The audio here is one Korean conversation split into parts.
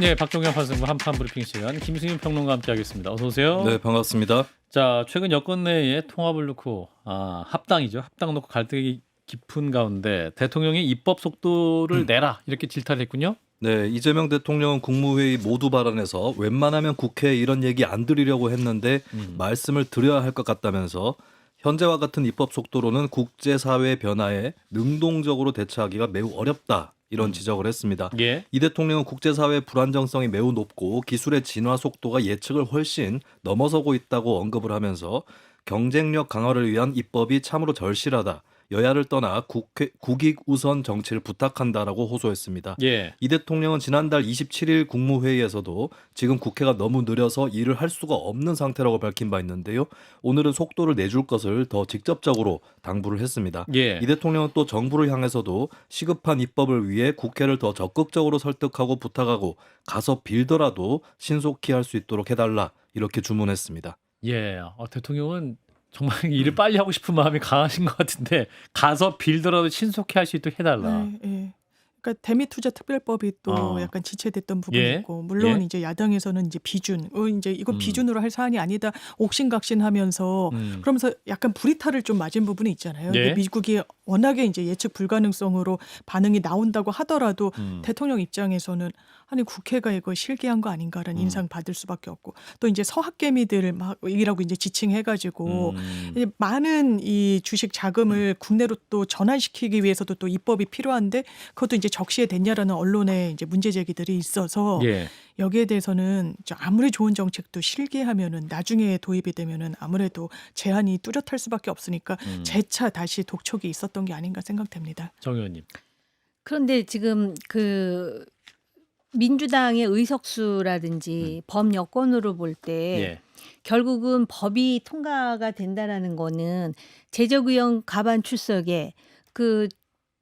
네, 박종현 판사과 한판 브리핑 시간 김승윤 평론가와 함께하겠습니다. 어서 오세요. 네, 반갑습니다. 자, 최근 여권 내에 통합을 놓고 합당이죠. 합당 놓고 갈등이 깊은 가운데 대통령이 입법 속도를 내라 이렇게 질타를 했군요. 네, 이재명 대통령은 국무회의 모두 발언에서 웬만하면 국회에 이런 얘기 안 드리려고 했는데 말씀을 드려야 할 것 같다면서 현재와 같은 입법 속도로는 국제사회 변화에 능동적으로 대처하기가 매우 어렵다. 이런 지적을 했습니다. 예. 이 대통령은 국제사회 불안정성이 매우 높고 기술의 진화 속도가 예측을 훨씬 넘어서고 있다고 언급을 하면서 경쟁력 강화를 위한 입법이 참으로 절실하다. 여야를 떠나 국익 우선 정치를 부탁한다라고 호소했습니다. 예. 이 대통령은 지난달 27일 국무회의에서도 지금 국회가 너무 느려서 일을 할 수가 없는 상태라고 밝힌 바 있는데요. 오늘은 속도를 내줄 것을 더 직접적으로 당부를 했습니다. 예. 이 대통령은 또 정부를 향해서도 시급한 입법을 위해 국회를 더 적극적으로 설득하고 부탁하고 가서 빌더라도 신속히 할 수 있도록 해달라 이렇게 주문했습니다. 예. 대통령은 정말 일을 빨리 하고 싶은 마음이 강하신 것 같은데 가서 빌더라도 신속히 할 수 있도록 해달라. 네, 예. 그러니까 대미투자 특별법이 또 약간 지체됐던 부분이 예. 있고, 물론 예. 이제 야당에서는 이제 비준, 이제 이건 음. 비준으로 할 사안이 아니다, 옥신각신하면서 그러면서 약간 불이탈을 좀 맞은 부분이 있잖아요. 예. 근데 미국이 워낙에 이제 예측 불가능성으로 반응이 나온다고 하더라도 대통령 입장에서는 아니 국회가 이거 실기한 거 아닌가라는 인상 받을 수밖에 없고, 또 이제 서학개미들 막이라고 이제 지칭해가지고 이제 많은 이 주식 자금을 국내로 또 전환시키기 위해서도 또 입법이 필요한데 그것도 이제 적시에 됐냐라는 언론의 이제 문제 제기들이 있어서 예. 여기에 대해서는 아무리 좋은 정책도 실기하면은 나중에 도입이 되면은 아무래도 제한이 뚜렷할 수밖에 없으니까 재차 다시 독촉이 있었던 게 아닌가 생각됩니다. 정 의원님. 그런데 지금 그 민주당의 의석수라든지 범여권으로 볼 때 예. 결국은 법이 통과가 된다라는 거는 제적의원 가반 출석에 그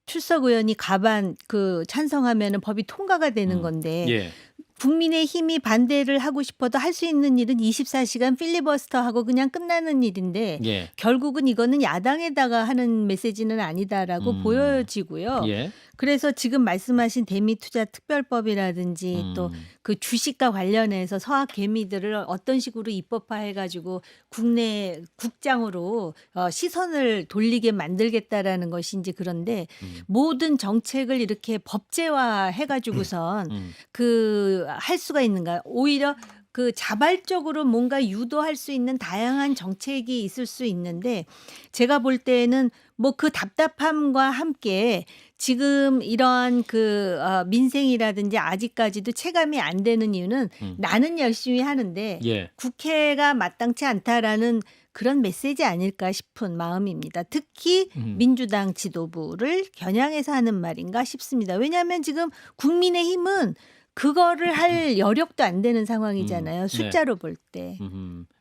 출석 의원이 가반 그 찬성하면은 법이 통과가 되는 건데 예. 국민의힘이 반대를 하고 싶어도 할 수 있는 일은 24시간 필리버스터하고 그냥 끝나는 일인데 예. 결국은 이거는 야당에다가 하는 메시지는 아니다라고 보여지고요. 예. 그래서 지금 말씀하신 대미투자 특별법이라든지 또 그 주식과 관련해서 서학 개미들을 어떤 식으로 입법화해가지고 국내 국장으로 시선을 돌리게 만들겠다라는 것인지, 그런데 모든 정책을 이렇게 법제화해가지고선 그 할 수가 있는가? 오히려 그 자발적으로 뭔가 유도할 수 있는 다양한 정책이 있을 수 있는데, 제가 볼 때는 뭐 그 답답함과 함께 지금 이러한 그 민생이라든지 아직까지도 체감이 안 되는 이유는 나는 열심히 하는데 예. 국회가 마땅치 않다라는 그런 메시지 아닐까 싶은 마음입니다. 특히 민주당 지도부를 겨냥해서 하는 말인가 싶습니다. 왜냐하면 지금 국민의힘은 그거를 할 여력도 안 되는 상황이잖아요. 숫자로 볼 때.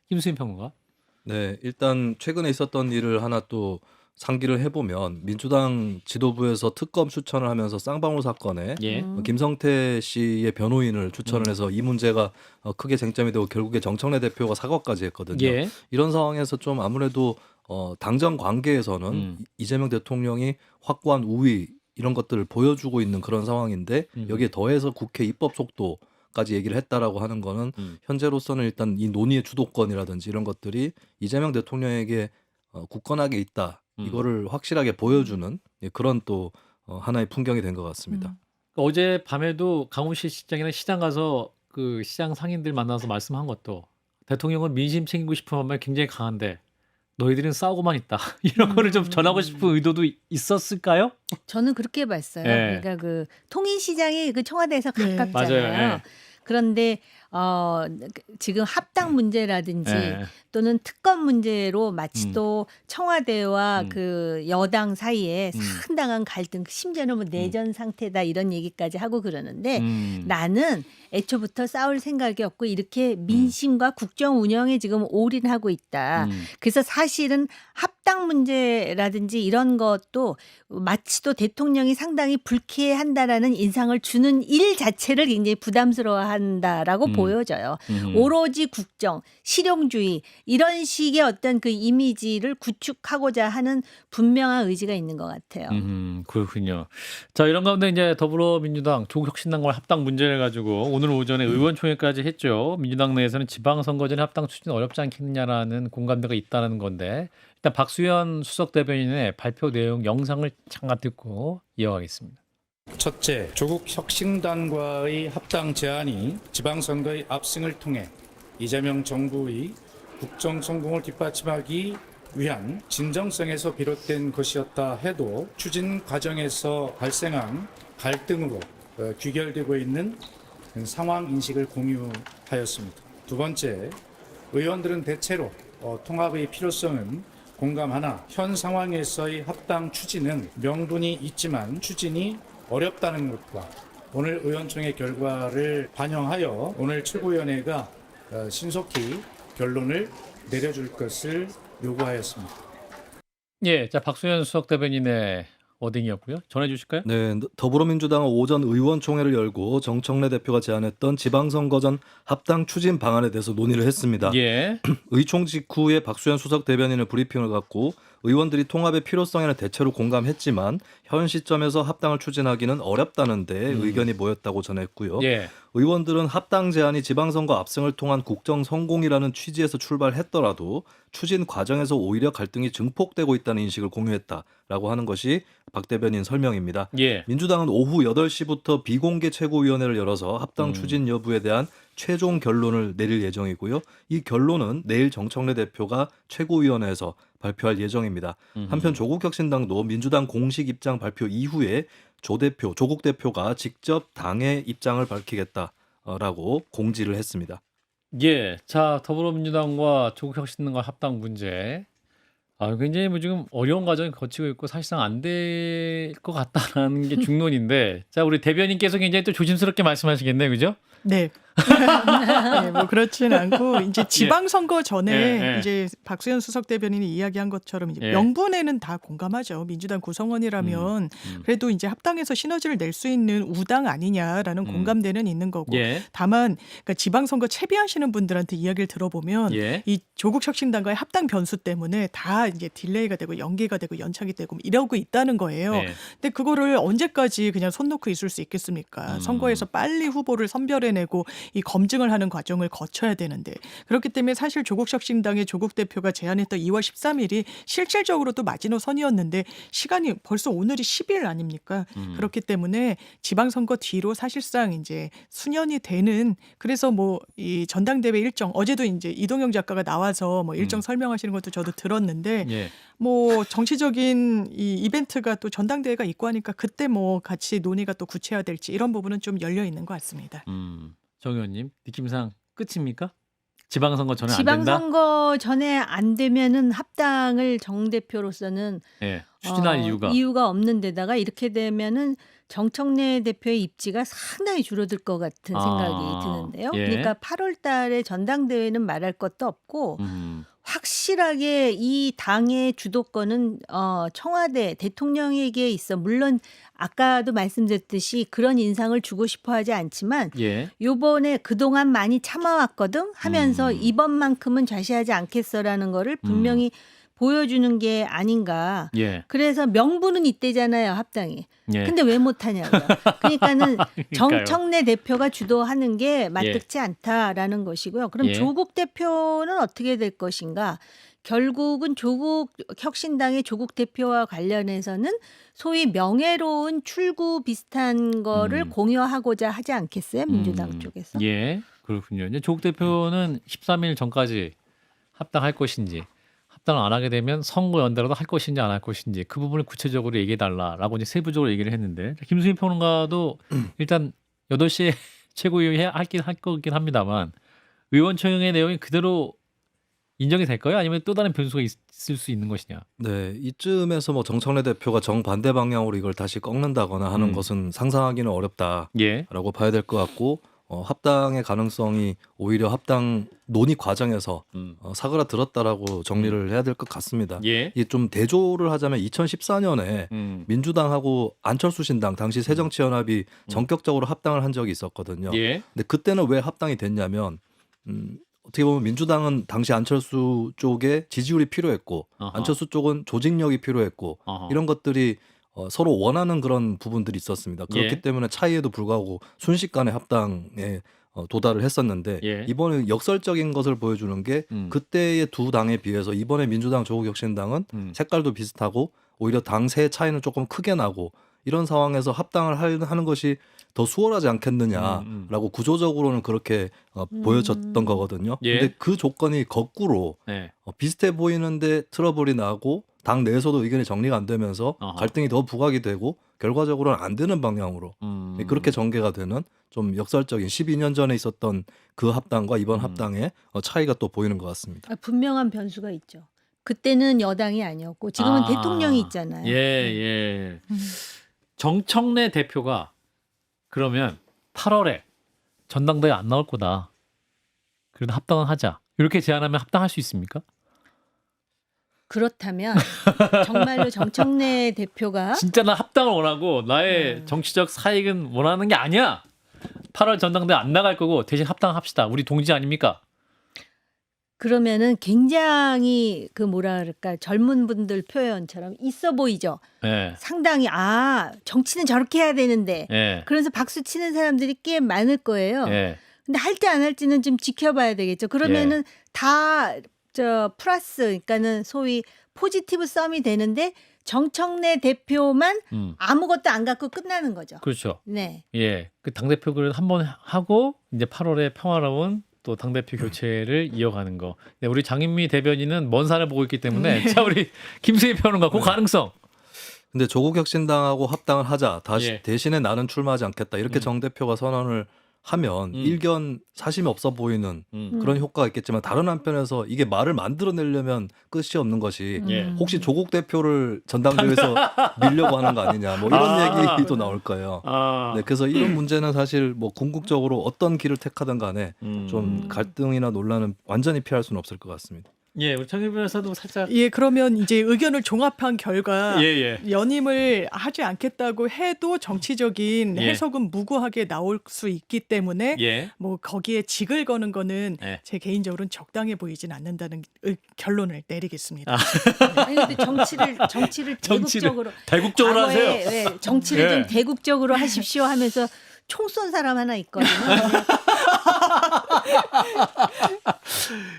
김수인 평론가. 네, 일단 최근에 있었던 일을 하나 또 상기를 해보면 민주당 지도부에서 특검 추천을 하면서 쌍방울 사건에 예. 김성태 씨의 변호인을 추천을 해서 이 문제가 크게 쟁점이 되고 결국에 정청래 대표가 사과까지 했거든요. 예. 이런 상황에서 좀 아무래도 당정 관계에서는 이재명 대통령이 확고한 우위 이런 것들을 보여주고 있는 그런 상황인데 여기에 더해서 국회 입법 속도까지 얘기를 했다라고 하는 거는 현재로서는 일단 이 논의의 주도권이라든지 이런 것들이 이재명 대통령에게 굳건하게 있다. 이거를 확실하게 보여주는 그런 또 하나의 풍경이 된 것 같습니다. 어제 밤에도 강원시 시장이나 시장 가서 그 시장 상인들 만나서 말씀한 것도 대통령은 민심 챙기고 싶은 마음이 굉장히 강한데 너희들은 싸우고만 있다. 이런 거를 좀 전하고 싶은 의도도 있었을까요? 저는 그렇게 봤어요. 예. 그러니까 그 통일시장이 그 청와대에서 네. 가깝잖아요. 맞아요. 예. 그런데 지금 합당 문제라든지 예. 또는 특검 문제로 마치 또 청와대와 그 여당 사이에 상당한 갈등, 심지어는 뭐 내전 상태다 이런 얘기까지 하고 그러는데 나는 애초부터 싸울 생각이 없고 이렇게 민심과 국정 운영에 지금 올인하고 있다. 그래서 사실은 합당 합당 문제라든지 이런 것도 마치 또 대통령이 상당히 불쾌한다라는 인상을 주는 일 자체를 굉장히 부담스러워한다라고 보여져요. 오로지 국정, 실용주의 이런 식의 어떤 그 이미지를 구축하고자 하는 분명한 의지가 있는 것 같아요. 그렇군요. 자, 이런 가운데 이제 더불어민주당, 조국혁신당과 합당 문제를 가지고 오늘 오전에 의원총회까지 했죠. 민주당 내에서는 지방선거 전에 합당 추진 어렵지 않겠느냐라는 공감대가 있다는 건데 일단 박수현 수석 대변인의 발표 내용 영상을 잠깐 듣고 이어가겠습니다. 첫째, 조국 혁신당과의 합당 제안이 지방선거의 압승을 통해 이재명 정부의 국정 성공을 뒷받침하기 위한 진정성에서 비롯된 것이었다 해도 추진 과정에서 발생한 갈등으로 귀결되고 있는 상황 인식을 공유하였습니다. 두 번째, 의원들은 대체로 통합의 필요성은 공감하나 현 상황에서의 합당 추진은 명분이 있지만 추진이 어렵다는 것과 오늘 의원총회 결과를 반영하여 오늘 최고위원회가 신속히 결론을 내려줄 것을 요구하였습니다. 예, 자 박수현 수석 대변인의 워딩이었고요. 전해주실까요? 네, 더불어민주당은 오전 의원총회를 열고 정청래 대표가 제안했던 지방선거 전 합당 추진 방안에 대해서 논의를 했습니다. 예. 의총 직후에 박수현 수석 대변인을 브리핑을 갖고 의원들이 통합의 필요성에는 대체로 공감했지만 현 시점에서 합당을 추진하기는 어렵다는 데 의견이 모였다고 전했고요. 예. 의원들은 합당 제안이 지방선거 압승을 통한 국정 성공이라는 취지에서 출발했더라도 추진 과정에서 오히려 갈등이 증폭되고 있다는 인식을 공유했다라고 하는 것이 박 대변인 설명입니다. 예. 민주당은 오후 8시부터 비공개 최고위원회를 열어서 합당 추진 여부에 대한 최종 결론을 내릴 예정이고요. 이 결론은 내일 정청래 대표가 최고위원회에서 발표할 예정입니다. 한편 조국혁신당도 민주당 공식 입장 발표 이후에 조국 대표가 직접 당의 입장을 밝히겠다라고 공지를 했습니다. 예. 자, 더불어민주당과 조국혁신당과 합당 문제. 굉장히 뭐 지금 어려운 과정을 거치고 있고 사실상 안 될 것 같다라는 게 중론인데, 자, 우리 대변인께서 굉장히 또 조심스럽게 말씀하시겠네요, 그죠? 네. 네, 뭐 그렇진 않고 이제 지방선거 전에 예. 이제 박수현 수석 대변인이 이야기한 것처럼 이제 예. 명분에는 다 공감하죠. 민주당 구성원이라면 그래도 이제 합당해서 시너지를 낼 수 있는 우당 아니냐라는 공감대는 있는 거고. 예. 다만 그러니까 지방선거 채비하시는 분들한테 이야기를 들어보면 예. 이 조국 혁신당과의 합당 변수 때문에 다 이제 딜레이가 되고 연기가 되고 연착이 되고 이러고 있다는 거예요. 네. 근데 그거를 언제까지 그냥 손 놓고 있을 수 있겠습니까? 선거에서 빨리 후보를 선별해내고 이 검증을 하는 과정을 거쳐야 되는데 그렇기 때문에 사실 조국혁신당의 조국 대표가 제안했던 2월 13일이 실질적으로도 마지노선이었는데 시간이 벌써 오늘이 10일 아닙니까? 그렇기 때문에 지방선거 뒤로 사실상 이제 수년이 되는 그래서 뭐 이 전당대회 일정 어제도 이제 이동영 작가가 나와서 뭐 일정 설명하시는 것도 저도 들었는데 예. 뭐 정치적인 이 이벤트가 또 전당대회가 있고 하니까 그때 뭐 같이 논의가 또 구체화될지 이런 부분은 좀 열려 있는 것 같습니다. 정 의원님 느낌상 끝입니까? 지방선거 전에 안 된다? 지방선거 전에 안 되면은 합당을 정 대표로서는 예. 추진할 이유가 없는 데다가 이렇게 되면은 정청래 대표의 입지가 상당히 줄어들 것 같은 생각이 드는데요. 예. 그러니까 8월 달에 전당대회는 말할 것도 없고 확실하게 이 당의 주도권은 청와대 대통령에게 있어. 물론 아까도 말씀드렸듯이 그런 인상을 주고 싶어 하지 않지만 예. 요번에 그동안 많이 참아왔거든 하면서 이번만큼은 좌시하지 않겠어라는 거를 분명히 보여주는 게 아닌가. 예. 그래서 명분은 이때잖아요, 합당이. 예. 근데 왜 못하냐고요. 그러니까는 그러니까요. 정청래 대표가 주도하는 게 마뜩지 않다라는 것이고요. 그럼 예. 조국 대표는 어떻게 될 것인가? 결국은 조국 혁신당의 조국 대표와 관련해서는 소위 명예로운 출구 비슷한 거를 공유하고자 하지 않겠어요? 민주당 쪽에서. 예. 그렇군요. 이제 조국 대표는 13일 전까지 합당할 것인지 합당을 안 하게 되면 선거 연대라도 할 것인지 안 할 것인지 그 부분을 구체적으로 얘기해 달라라고 이제 세부적으로 얘기를 했는데 김수민 평론가도 일단 8시에 최고위원회 할 거긴 합니다만 의원총회 내용이 그대로 인정이 될까요? 아니면 또 다른 변수가 있을 수 있는 것이냐? 네, 이쯤에서 뭐 정청래 대표가 정반대 방향으로 이걸 다시 꺾는다거나 하는 것은 상상하기는 어렵다라고 예. 봐야 될 것 같고 합당의 가능성이 오히려 합당 논의 과정에서 사그라들었다라고 정리를 해야 될 것 같습니다. 예. 이게 좀 대조를 하자면 2014년에 민주당하고 안철수 신당 당시 새정치연합이 전격적으로 합당을 한 적이 있었거든요. 예. 근데 그때는 왜 합당이 됐냐면 어떻게 보면 민주당은 당시 안철수 쪽에 지지율이 필요했고 아하. 안철수 쪽은 조직력이 필요했고 아하. 이런 것들이 서로 원하는 그런 부분들이 있었습니다. 그렇기 예. 때문에 차이에도 불구하고 순식간에 합당에 도달을 했었는데 예. 이번에 역설적인 것을 보여주는 게 그때의 두 당에 비해서 이번에 민주당 조국혁신당은 색깔도 비슷하고 오히려 당세 차이는 조금 크게 나고 이런 상황에서 합당을 하는 것이 더 수월하지 않겠느냐라고 구조적으로는 그렇게 보여졌던 거거든요. 예. 근데 그 조건이 거꾸로 네. 비슷해 보이는데 트러블이 나고 당 내에서도 의견이 정리가 안 되면서 아하. 갈등이 더 부각이 되고 결과적으로는 안 되는 방향으로 그렇게 전개가 되는 좀 역설적인 12년 전에 있었던 그 합당과 이번 합당의 차이가 또 보이는 것 같습니다. 분명한 변수가 있죠. 그때는 여당이 아니었고 지금은 아. 대통령이 있잖아요. 예, 네. 예. 정청래 대표가 그러면 8월에 전당대회 안 나올 거다. 그래도 합당을 하자. 이렇게 제안하면 합당할 수 있습니까? 그렇다면 정말로 정청래 대표가 진짜 나 합당을 원하고 나의 정치적 사익은 원하는 게 아니야. 8월 전당대회 안 나갈 거고 대신 합당합시다. 우리 동지 아닙니까? 그러면은 굉장히 그 뭐라 그럴까 젊은 분들 표현처럼 있어 보이죠. 예. 상당히 정치는 저렇게 해야 되는데 예. 그래서 박수 치는 사람들이 꽤 많을 거예요. 예. 근데 할지 안 할지는 좀 지켜봐야 되겠죠. 그러면은 다 플러스 그러니까는 소위 포지티브 썸이 되는데 정청래 대표만 아무것도 안 갖고 끝나는 거죠. 그렇죠. 네. 예. 그 당대표를 한번 하고 이제 8월에 평화로운 또 당대표 교체를 이어가는 거. 네, 우리 장인미 대변인은 먼 산을 보고 있기 때문에 자 우리 김수희 평론가 그 가능성. 근데 조국혁신당하고 합당을 하자. 예. 대신에 나는 출마하지 않겠다. 이렇게 정 대표가 선언을 하면 일견 사심이 없어 보이는 그런 효과가 있겠지만 다른 한편에서 이게 말을 만들어내려면 끝이 없는 것이 예. 혹시 조국 대표를 전당대회에서 밀려고 하는 거 아니냐 뭐 이런 얘기도 나올 거예요. 네, 그래서 이런 문제는 사실 뭐 궁극적으로 어떤 길을 택하든 간에 좀 갈등이나 논란은 완전히 피할 수는 없을 것 같습니다. 예, 우리 청일 변호사도 살짝 예, 그러면 이제 의견을 종합한 결과 예. 연임을 하지 않겠다고 해도 정치적인 예. 해석은 무구하게 나올 수 있기 때문에 예. 뭐 거기에 직을 거는 거는 예. 제 개인적으로는 적당해 보이진 않는다는 결론을 내리겠습니다. 아니 근데 정치를 대국적으로 대국적으로 과거에 하세요. 왜 정치를 예. 좀 대국적으로 하십시오 하면서 총 쏜 사람 하나 있거든요.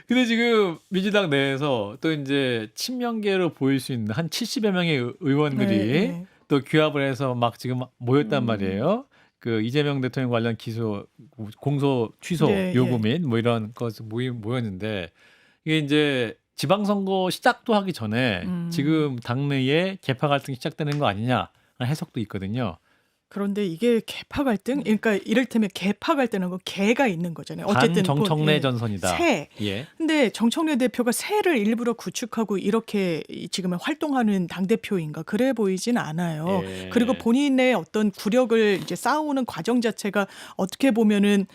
근데 지금 민주당 내에서 또 이제 친명계로 보일 수 있는 한 70여 명의 의원들이 네. 또 규합을 해서 막 지금 모였단 말이에요. 그 이재명 대통령 관련 기소 공소 취소 네, 요구 및 뭐 이런 것을 모였는데 이게 이제 지방선거 시작도 하기 전에 지금 당내에 개파 갈등이 시작되는 거 아니냐라는 해석도 있거든요. 그런데 이게 개파 갈등, 그러니까 이를테면 개파 갈등은 거 개가 있는 거잖아요. 어쨌든 정청래 예. 전선이다. 새. 예. 근데 정청래 대표가 새를 일부러 구축하고 이렇게 지금 활동하는 당 대표인가 그래 보이진 않아요. 예. 그리고 본인의 어떤 구력을 이제 쌓아오는 과정 자체가 어떻게 보면은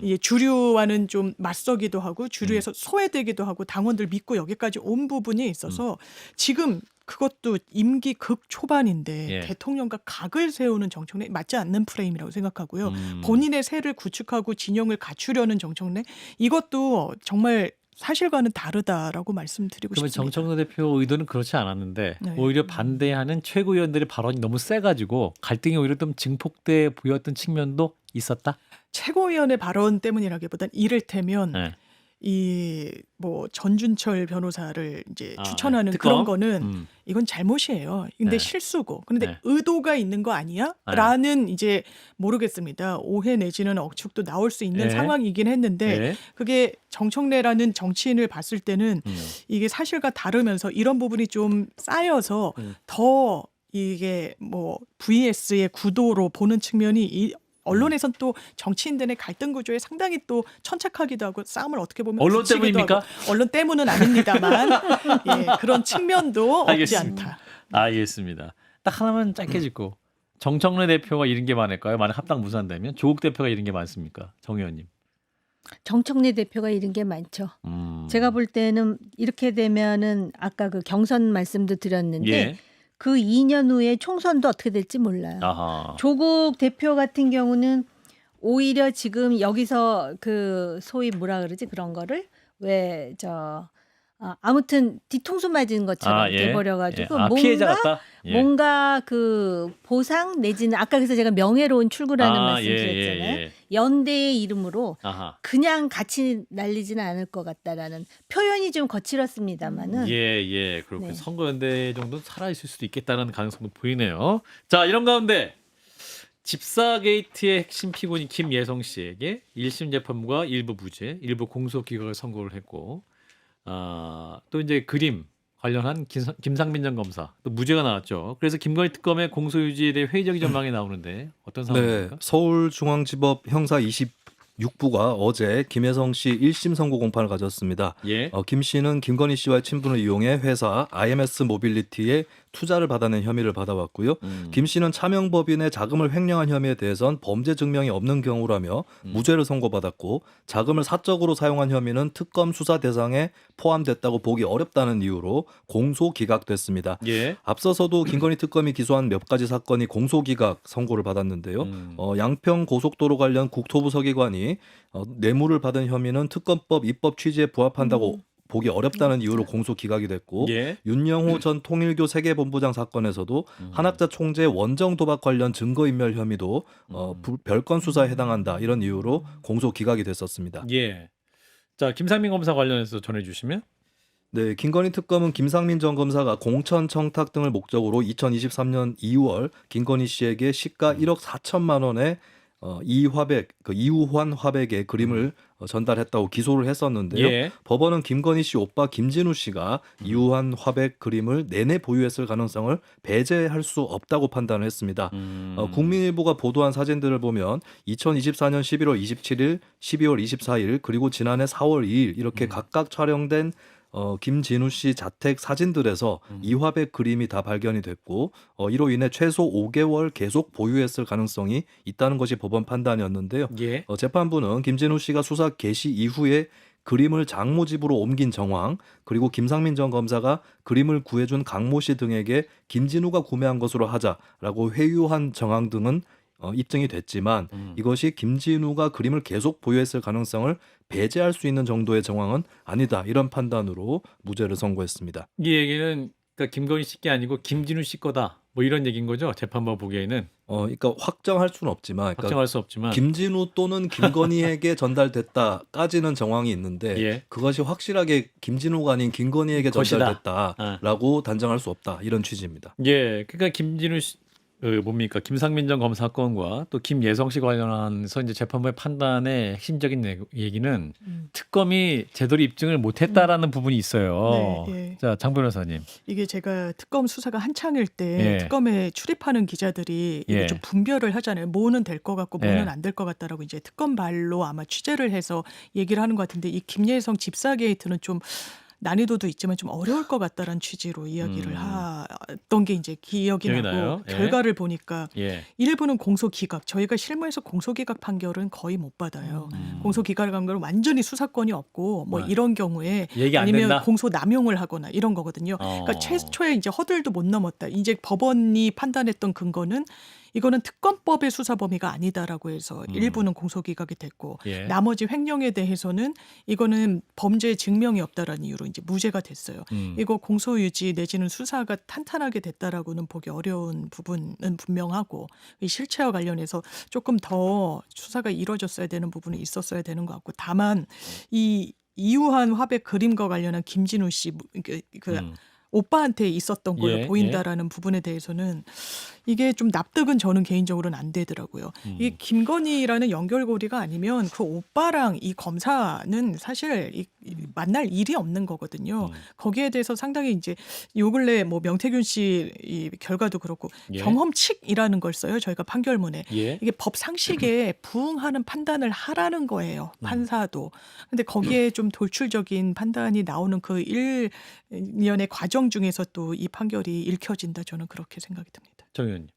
이제 주류와는 좀 맞서기도 하고 주류에서 소외되기도 하고 당원들 믿고 여기까지 온 부분이 있어서 지금 그것도 임기 극 초반인데 예. 대통령과 각을 세우는 정청래 맞지 않는 프레임이라고 생각하고요. 본인의 세를 구축하고 진영을 갖추려는 정청래 이것도 정말 사실과는 다르다라고 말씀드리고 그러면 싶습니다. 정청래 대표 의도는 그렇지 않았는데 네. 오히려 반대하는 최고위원들의 발언이 너무 세가지고 갈등이 오히려 좀 증폭돼 보였던 측면도 있었다. 최고위원의 발언 때문이라기보단 이를테면 네. 이 뭐 전준철 변호사를 이제 아, 추천하는 특검? 그런 거는 이건 잘못이에요. 근데 네. 실수고. 근데 네. 의도가 있는 거 아니야? 네. 라는 이제 모르겠습니다. 오해 내지는 억측도 나올 수 있는 네. 상황이긴 했는데 네. 그게 정청래라는 정치인을 봤을 때는 이게 사실과 다르면서 이런 부분이 좀 쌓여서 더 이게 뭐 VS의 구도로 보는 측면이 언론에선 또 정치인들의 갈등 구조에 상당히 또 천착하기도 하고 싸움을 어떻게 보면 언론 붙이기도 때문입니까? 하고. 언론 때문은 아닙니다만 예, 그런 측면도 없지 알겠습니다. 않다. 알겠습니다. 딱 하나만 짧게 짚고 정청래 대표가 이런 게 많을까요? 만약 합당 무산되면 조국 대표가 이런 게 많습니까? 정 의원님. 정청래 대표가 이런 게 많죠. 제가 볼 때는 이렇게 되면은 아까 그 경선 말씀도 드렸는데 예. 그 2년 후에 총선도 어떻게 될지 몰라요. 아하. 조국 대표 같은 경우는 오히려 지금 여기서 그 소위 뭐라 그러지 그런 거를 왜 아무튼 뒤통수 맞은 것처럼 예. 돼버려가지고 예. 피해자 같다. 예. 뭔가 그 보상 내지는 아까 그래서 제가 명예로운 출구라는 말씀드렸잖아요. 연대의 이름으로 아하. 그냥 같이 날리지는 않을 것 같다라는 표현이 좀 거칠었습니다만은 예. 그렇게 네. 선거연대 정도는 살아있을 수도 있겠다는 가능성도 보이네요. 자, 이런 가운데 집사 게이트의 핵심 피고인 김예성 씨에게 1심 재판부가 일부 무죄, 일부 공소 기각을 선고를 했고, 또 이제 그림 관련한 김상민 전 검사 또 무죄가 나왔죠. 그래서 김건희 특검의 공소 유지에 대해 회의적인 전망이 나오는데 어떤 네, 상황입니까? 서울중앙지법 형사 26부가 어제 김혜성 씨 1심 선고 공판을 가졌습니다. 예. 김 씨는 김건희 씨와의 친분을 이용해 회사 IMS 모빌리티에 투자를 받아낸 혐의를 받아왔고요. 김 씨는 차명법인의 자금을 횡령한 혐의에 대해선 범죄 증명이 없는 경우라며 무죄를 선고받았고, 자금을 사적으로 사용한 혐의는 특검 수사 대상에 포함됐다고 보기 어렵다는 이유로 공소 기각됐습니다. 예. 앞서서도 김건희 특검이 기소한 몇 가지 사건이 공소 기각 선고를 받았는데요. 양평 고속도로 관련 국토부 서기관이 뇌물을 받은 혐의는 특검법 입법 취지에 부합한다고 보기 어렵다는 이유로 공소 기각이 됐고, 예. 윤영호 전 통일교 세계본부장 사건에서도 한학자 총재 원정 도박 관련 증거인멸 혐의도 별건 수사에 해당한다, 이런 이유로 공소 기각이 됐었습니다. 예. 자, 김상민 검사 관련해서 전해주시면. 네, 김건희 특검은 김상민 전 검사가 공천 청탁 등을 목적으로 2023년 2월 김건희 씨에게 시가 1억 4천만 원의 이우환 화백의 그림을 전달했다고 기소를 했었는데요. 예. 법원은 김건희 씨 오빠 김진우 씨가 이우환 화백 그림을 내내 보유했을 가능성을 배제할 수 없다고 판단을 했습니다. 국민일보가 보도한 사진들을 보면 2024년 11월 27일, 12월 24일 그리고 지난해 4월 2일 이렇게 각각 촬영된 김진우 씨 자택 사진들에서 이화백 그림이 다 발견이 됐고, 이로 인해 최소 5개월 계속 보유했을 가능성이 있다는 것이 법원 판단이었는데요. 예. 재판부는 김진우 씨가 수사 개시 이후에 그림을 장모 집으로 옮긴 정황, 그리고 김상민 전 검사가 그림을 구해준 강모 씨 등에게 김진우가 구매한 것으로 하자라고 회유한 정황 등은 입증이 됐지만 이것이 김진우가 그림을 계속 보유했을 가능성을 배제할 수 있는 정도의 정황은 아니다, 이런 판단으로 무죄를 선고했습니다. 이 얘기는 그러니까 김건희 씨 게 아니고 김진우 씨 거다. 뭐 이런 얘기인 거죠. 재판부 보기에는. 그러니까 확정할 수는 없지만, 그러니까 확정할 수 없지만. 김진우 또는 김건희에게 전달됐다까지는 정황이 있는데 예. 그것이 확실하게 김진우가 아닌 김건희에게 것이다. 전달됐다라고 단정할 수 없다, 이런 취지입니다. 예. 그러니까 김진우 씨 김상민 전 검사 건과 또 김예성 씨 관련해서 이제 재판부의 판단의 핵심적인 얘기는 특검이 제대로 입증을 못했다라는 부분이 있어요. 네, 예. 자, 장 변호사님. 이게 제가 특검 수사가 한창일 때 예. 특검에 출입하는 기자들이 이게 예. 좀 분별을 하잖아요. 뭐는 될 것 같고 뭐는 예. 안 될 것 같다라고 이제 특검 발로 아마 취재를 해서 얘기를 하는 것 같은데, 이 김예성 집사 게이트는 좀 난이도도 있지만 좀 어려울 것 같다라는 취지로 이야기를 했던 게 이제 기억이 기억이 나고, 나요? 예. 결과를 보니까 예. 일부는 공소 기각, 저희가 실무에서 공소 기각 판결은 거의 못 받아요. 공소 기각 판결은 완전히 수사권이 없고 뭐 네. 이런 경우에 얘기 안 아니면 된다? 공소 남용을 하거나 이런 거거든요. 그러니까 최초에 이제 허들도 못 넘었다. 이제 법원이 판단했던 근거는 이거는 특검법의 수사 범위가 아니다라고 해서 일부는 공소 기각이 됐고, 예. 나머지 횡령에 대해서는 이거는 범죄 증명이 없다라는 이유로 이제 무죄가 됐어요. 이거 공소 유지 내지는 수사가 탄탄하게 됐다라고는 보기 어려운 부분은 분명하고, 이 실체와 관련해서 조금 더 수사가 이루어졌어야 되는 부분이 있었어야 되는 것 같고, 다만 이 이우한 화백 그림과 관련한 김진우 씨 오빠한테 있었던 걸로 예, 보인다라는 부분에 대해서는 이게 좀 납득은 저는 개인적으로는 안 되더라고요. 이 김건희라는 연결고리가 아니면 그 오빠랑 이 검사는 사실 이 만날 일이 없는 거거든요. 거기에 대해서 상당히 이제 요 근래 뭐 명태균 씨 이 결과도 그렇고 예. 경험칙이라는 걸 써요. 저희가 판결문에. 예. 이게 법 상식에 부응하는 판단을 하라는 거예요. 판사도. 근데 거기에 좀 돌출적인 판단이 나오는 그 1년의 과정 중에서 또 이 판결이 읽혀진다, 저는 그렇게 생각이 듭니다. 정 의원님.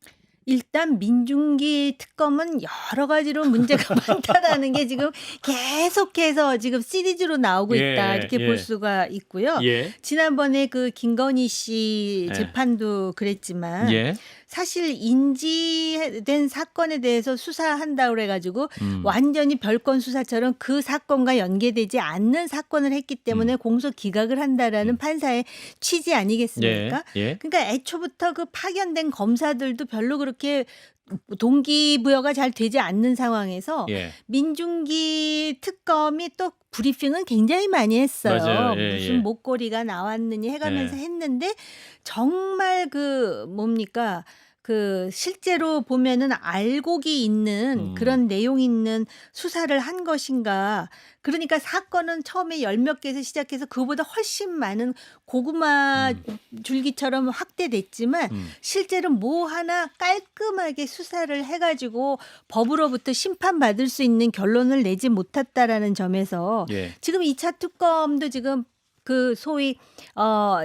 일단 민중기 특검은 여러 가지로 문제가 많다라는 게 지금 계속해서 지금 시리즈로 나오고 있다 예, 이렇게 예. 볼 수가 있고요. 예. 지난번에 그 김건희 씨 예. 재판도 그랬지만 예. 사실 인지된 사건에 대해서 수사한다 그래가지고 음. 완전히 별건 수사처럼 그 사건과 연계되지 않는 사건을 했기 때문에 공소 기각을 한다라는 판사의 취지 아니겠습니까? 예. 예. 그러니까 애초부터 그 파견된 검사들도 별로 그렇게 동기부여가 잘 되지 않는 상황에서 예. 민중기 특검이 또 브리핑은 굉장히 많이 했어요. 맞아요. 예, 무슨 예. 목걸이가 나왔느니 해가면서 예. 했는데 정말 그 뭡니까? 그 실제로 보면은 알곡이 있는 그런 내용 있는 수사를 한 것인가. 그러니까 사건은 처음에 10몇 개에서 시작해서 그보다 훨씬 많은 고구마 줄기처럼 확대됐지만 실제로 뭐 하나 깔끔하게 수사를 해가지고 법으로부터 심판받을 수 있는 결론을 내지 못했다라는 점에서 예. 지금 2차 특검도 지금 그 소위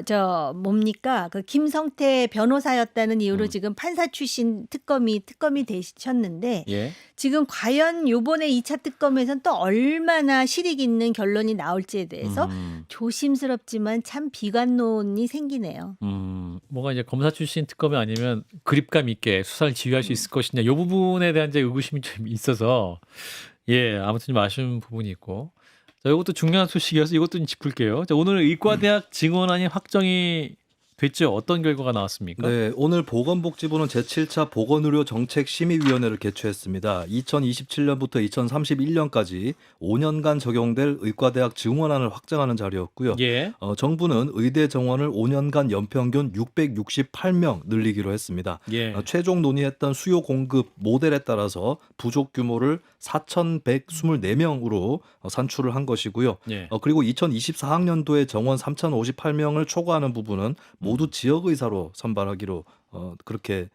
저 뭡니까 그 김성태 변호사였다는 이유로 지금 판사 출신 특검이 되셨는데 예. 지금 과연 요번에 2차 특검에서는 또 얼마나 실익 있는 결론이 나올지에 대해서 조심스럽지만 참 비관론이 생기네요. 뭐가 이제 검사 출신 특검이 아니면 그립감 있게 수사를 지휘할 수 있을 것이냐, 이 부분에 대한 이제 의구심이 좀 있어서 예, 아무튼 좀 아쉬운 부분이 있고. 자, 이것도 중요한 소식이어서 이것도 좀 짚을게요. 자, 오늘 의과대학 증원안이 확정이 됐죠. 어떤 결과가 나왔습니까? 네, 오늘 보건복지부는 제7차 보건의료 정책심의위원회를 개최했습니다. 2027년부터 2031년까지 5년간 적용될 의과대학 증원안을 확정하는 자리였고요. 예. 정부는 의대 정원을 5년간 연평균 668명 늘리기로 했습니다. 예. 최종 논의했던 수요 공급 모델에 따라서 부족 규모를 4,124명으로 산출을 한 것이고요. 예. 그리고 2024학년도에 정원 3,058명을 초과하는 부분은 모두 지역의사로 선발하기로 그렇게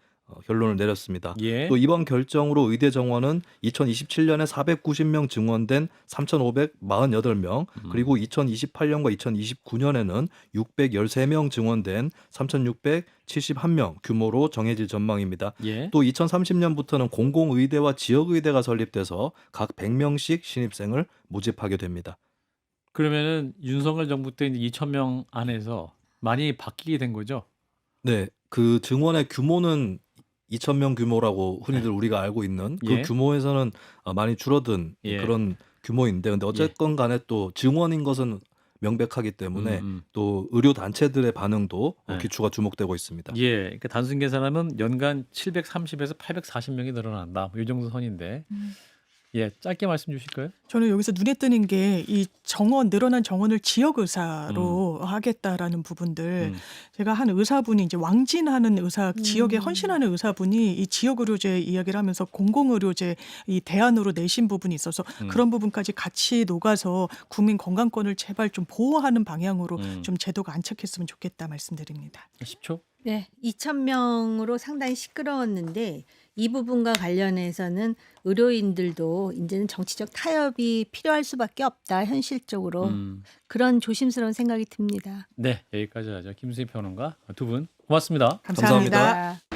결론을 내렸습니다. 예. 또 이번 결정으로 의대 정원은 2027년에 490명 증원된 3,548명, 그리고 2028년과 2029년에는 613명 증원된 3,671명 규모로 정해질 전망입니다. 예. 또 2030년부터는 공공의대와 지역의대가 설립돼서 각 100명씩 신입생을 모집하게 됩니다. 그러면은 윤석열 정부 때 이제 2,000명 안에서 많이 바뀌게 된 거죠? 네, 그 증원의 규모는 2,000명 규모라고 흔히들 우리가 알고 있는 그 예. 규모에서는 많이 줄어든 예. 그런 규모인데, 근데 어쨌건 간에 또 증원인 것은 명백하기 때문에 또 의료 단체들의 반응도 네. 기추가 주목되고 있습니다. 예. 그러니까 단순 계산하면 연간 730에서 840명이 늘어난다. 뭐 이 정도 선인데. 예, 짧게 말씀 주실까요? 저는 여기서 눈에 띄는 게 이 정원 늘어난 정원을 지역 의사로 하겠다라는 부분들. 제가 한 의사분이 이제 왕진하는 의사 지역에 헌신하는 의사분이 이 지역 의료제 이야기를 하면서 공공 의료제 이 대안으로 내신 부분이 있어서 그런 부분까지 같이 녹아서 국민 건강권을 제발 좀 보호하는 방향으로 좀 제도가 안착했으면 좋겠다 말씀드립니다. 10초? 네, 2,000명으로 상당히 시끄러웠는데 이 부분과 관련해서는 의료인들도 이제는 정치적 타협이 필요할 수밖에 없다 현실적으로 그런 조심스러운 생각이 듭니다. 네, 여기까지 하죠. 김수희 평론가 두 분 고맙습니다. 감사합니다. 감사합니다.